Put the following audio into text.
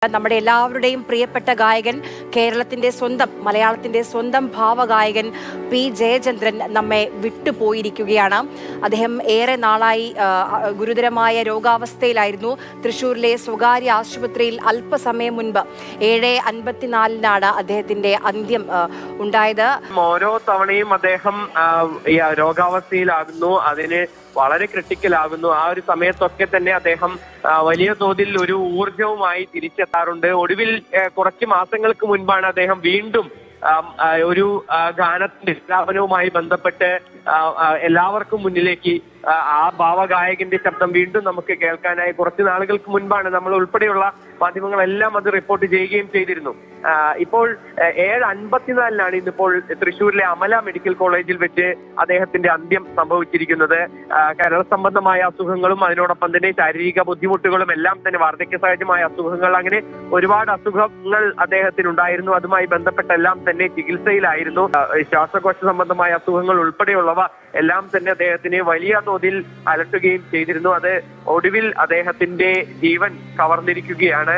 നമ്മുടെ എല്ലാവരുടെയും പ്രിയപ്പെട്ട ഗായകൻ, കേരളത്തിന്റെ സ്വന്തം, മലയാളത്തിന്റെ സ്വന്തം ഭാവഗായകൻ പി ജയചന്ദ്രൻ നമ്മെ വിട്ടുപോയിരിക്കുകയാണ്. അദ്ദേഹം ഏറെ നാളായി ഗുരുതരമായ രോഗാവസ്ഥയിലായിരുന്നു. തൃശ്ശൂരിലെ സ്വകാര്യ ആശുപത്രിയിൽ അല്പസമയം മുൻപ് 7:54 അദ്ദേഹത്തിന്റെ അന്ത്യം ഉണ്ടായത്. ഓരോ തവണയും അദ്ദേഹം രോഗാവസ്ഥയിലാകുന്നു, അതിന് വളരെ ക്രിട്ടിക്കലാകുന്നു. ആ ഒരു സമയത്തൊക്കെ തന്നെ അദ്ദേഹം വലിയ തോതിൽ ഒരു ഊർജവുമായി തിരിച്ചെത്താറുണ്ട്. ഒടുവിൽ കുറച്ച് മാസങ്ങൾക്ക് മുൻപാണ് അദ്ദേഹം വീണ്ടും ഒരു ഗാനത്തിന്റെ സ്ഥാപനവുമായി ബന്ധപ്പെട്ട് എല്ലാവർക്കും മുന്നിലേക്ക് ആ ഭാവഗായകന്റെ ശബ്ദം വീണ്ടും നമുക്ക് കേൾക്കാനായി കുറച്ച് നാളുകൾക്ക് മുൻപാണ് നമ്മൾ ഉൾപ്പെടെയുള്ള മാധ്യമങ്ങളെല്ലാം അത് റിപ്പോർട്ട് ചെയ്യുകയും ചെയ്തിരുന്നു. ഇപ്പോൾ 7:54 ഇന്നിപ്പോൾ തൃശ്ശൂരിലെ അമല മെഡിക്കൽ കോളേജിൽ വെച്ച് അദ്ദേഹത്തിന്റെ അന്ത്യം സംഭവിച്ചിരിക്കുന്നത്. കരൾ സംബന്ധമായ അസുഖങ്ങളും അതിനോടൊപ്പം തന്നെ ശാരീരിക ബുദ്ധിമുട്ടുകളും എല്ലാം തന്നെ വാർദ്ധക്യ സഹജമായ അസുഖങ്ങൾ, അങ്ങനെ ഒരുപാട് അസുഖങ്ങൾ അദ്ദേഹത്തിനുണ്ടായിരുന്നു. അതുമായി ബന്ധപ്പെട്ടെല്ലാം തന്നെ ചികിത്സയിലായിരുന്നു. ശ്വാസകോശ സംബന്ധമായ അസുഖങ്ങൾ ഉൾപ്പെടെയുള്ളവ എല്ലാം തന്നെ അദ്ദേഹത്തിന് വലിയ തോതിൽ അലട്ടുകയും ചെയ്തിരുന്നു. അത് ഒടുവിൽ അദ്ദേഹത്തിന്റെ ജീവൻ കവർന്നിരിക്കുകയാണ്.